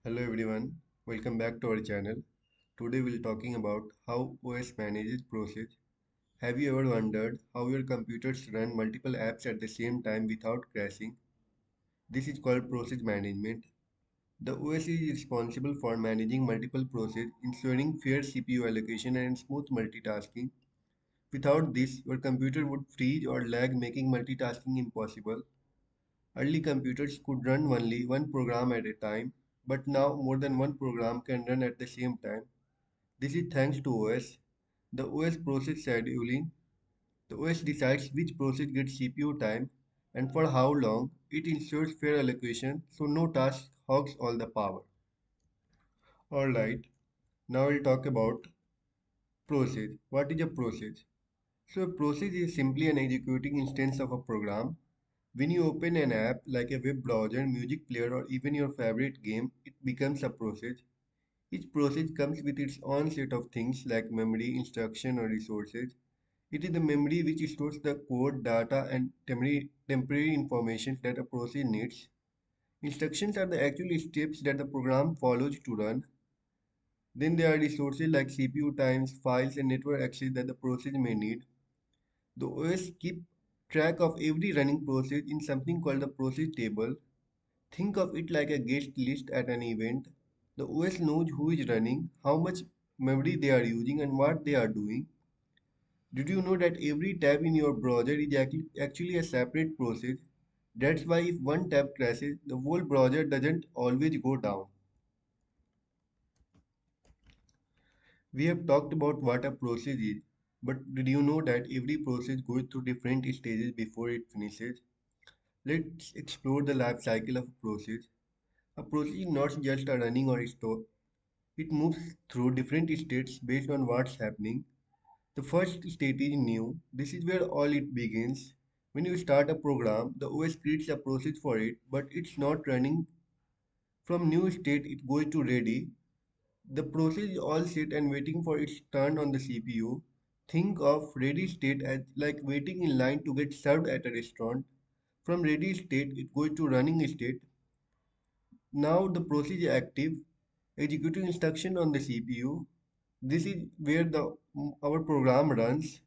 Hello everyone, welcome back to our channel. Today we'll talking about how OS manages process. Have you ever wondered how your computers run multiple apps at the same time without crashing? This is called process management. The OS is responsible for managing multiple processes, ensuring fair CPU allocation and smooth multitasking. Without this, your computer would freeze or lag, making multitasking impossible. Early computers could run only one program at a time, but now more than one program can run at the same time. This is thanks to OS. The OS process scheduling. The OS decides which process gets CPU time and for how long. It ensures fair allocation so no task hogs all the power. Alright, now we'll talk about process. What is a process? So a process is simply an executing instance of a program. When you open an app like a web browser, music player or even your favorite game, it becomes a process. Each process comes with its own set of things like memory, instruction or resources. It is the memory which stores the code, data and temporary information that a process needs. Instructions are the actual steps that the program follows to run. Then there are resources like CPU times, files and network access that the process may need. The OS keep track of every running process in something called the process table. Think of it like a guest list at an event. The OS knows who is running, how much memory they are using and what they are doing. Did you know that every tab in your browser is actually a separate process? That's why if one tab crashes, the whole browser doesn't always go down. We have talked about what a process is, but did you know that every process goes through different stages before it finishes? Let's explore the life cycle of a process. A process is not just a running or a stop. It moves through different states based on what's happening. The first state is new. This is where all it begins. When you start a program, the OS creates a process for it, but it's not running. From new state, it goes to ready. The process is all set and waiting for its turn on the CPU. Think of ready state as like waiting in line to get served at a restaurant. From ready state, it goes to running state. Now the process is active, executing instruction on the CPU. This is where our program runs.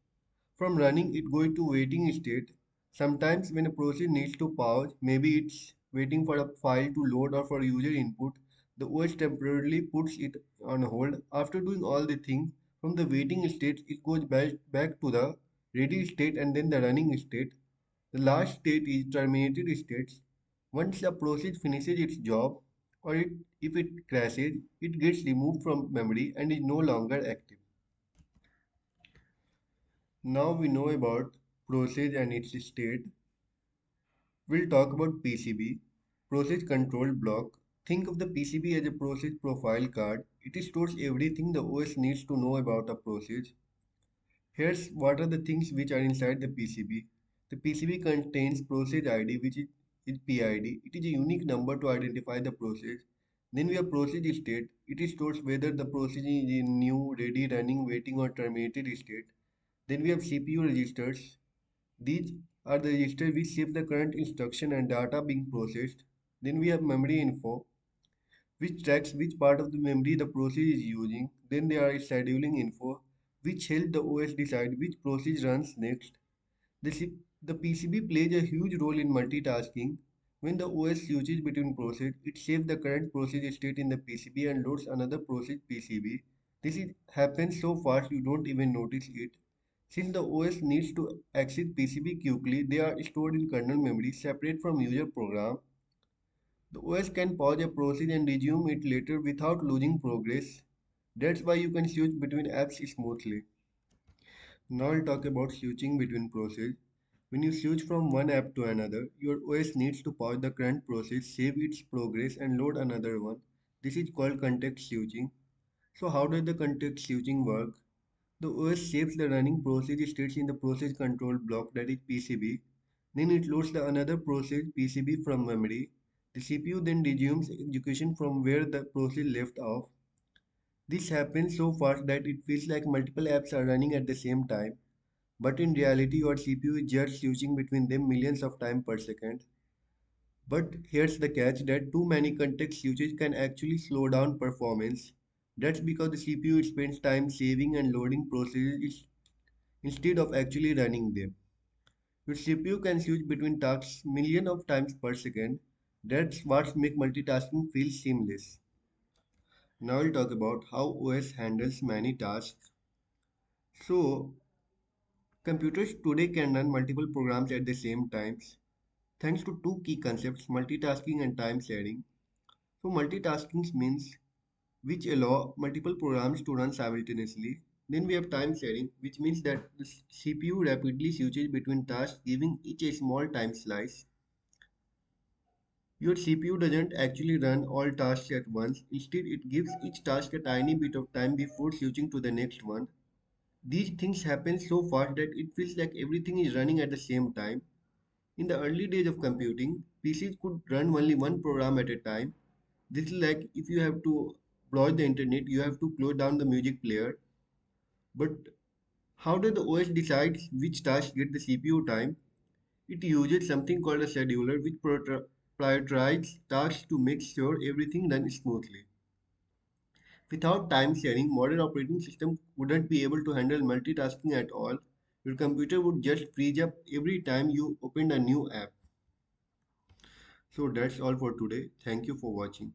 From running, it goes to waiting state. Sometimes when a process needs to pause, maybe it's waiting for a file to load or for user input, the OS temporarily puts it on hold. After doing all the things, from the waiting state, it goes back to the ready state and then the running state. The last state is terminated states. Once a process finishes its job, or if it crashes, it gets removed from memory and is no longer active. Now we know about process and its state. We'll talk about PCB, process control block. Think of the PCB as a process profile card. It stores everything the OS needs to know about a process. Here's what are the things which are inside the PCB. The PCB contains process ID which is PID. It is a unique number to identify the process. Then we have process state. It stores whether the process is in new, ready, running, waiting or terminated state. Then we have CPU registers. These are the registers which save the current instruction and data being processed. Then we have memory info, which tracks which part of the memory the process is using. Then there are scheduling info, which help the OS decide which process runs next. The PCB plays a huge role in multitasking. When the OS switches between processes, it saves the current process state in the PCB and loads another process PCB. Happens so fast you don't even notice it. Since the OS needs to access PCB quickly, they are stored in kernel memory separate from user program. The OS can pause a process and resume it later without losing progress. That's why you can switch between apps smoothly. Now I'll talk about switching between processes. When you switch from one app to another, your OS needs to pause the current process, save its progress, and load another one. This is called context switching. So, how does the context switching work? The OS saves the running process states in the process control block, that is PCB. Then it loads the another process PCB from memory. The CPU then resumes execution from where the process left off. This happens so fast that it feels like multiple apps are running at the same time. But in reality, your CPU is just switching between them millions of times per second. But here's the catch that too many context switches can actually slow down performance. That's because the CPU spends time saving and loading processes instead of actually running them. Your CPU can switch between tasks millions of times per second. That's what makes multitasking feel seamless. Now we'll talk about how OS handles many tasks. So, computers today can run multiple programs at the same times thanks to two key concepts, multitasking and time sharing. So, multitasking means which allow multiple programs to run simultaneously. Then we have time sharing, which means that the CPU rapidly switches between tasks, giving each a small time slice. Your CPU doesn't actually run all tasks at once. Instead, it gives each task a tiny bit of time before switching to the next one. These things happen so fast that it feels like everything is running at the same time. In the early days of computing, PCs could run only one program at a time. This is like if you have to browse the internet, you have to close down the music player. But how does the OS decide which tasks get the CPU time? It uses something called a scheduler which prioritizes tasks to make sure everything runs smoothly. Without time sharing, modern operating system wouldn't be able to handle multitasking at all. Your computer would just freeze up every time you opened a new app. So that's all for today. Thank you for watching.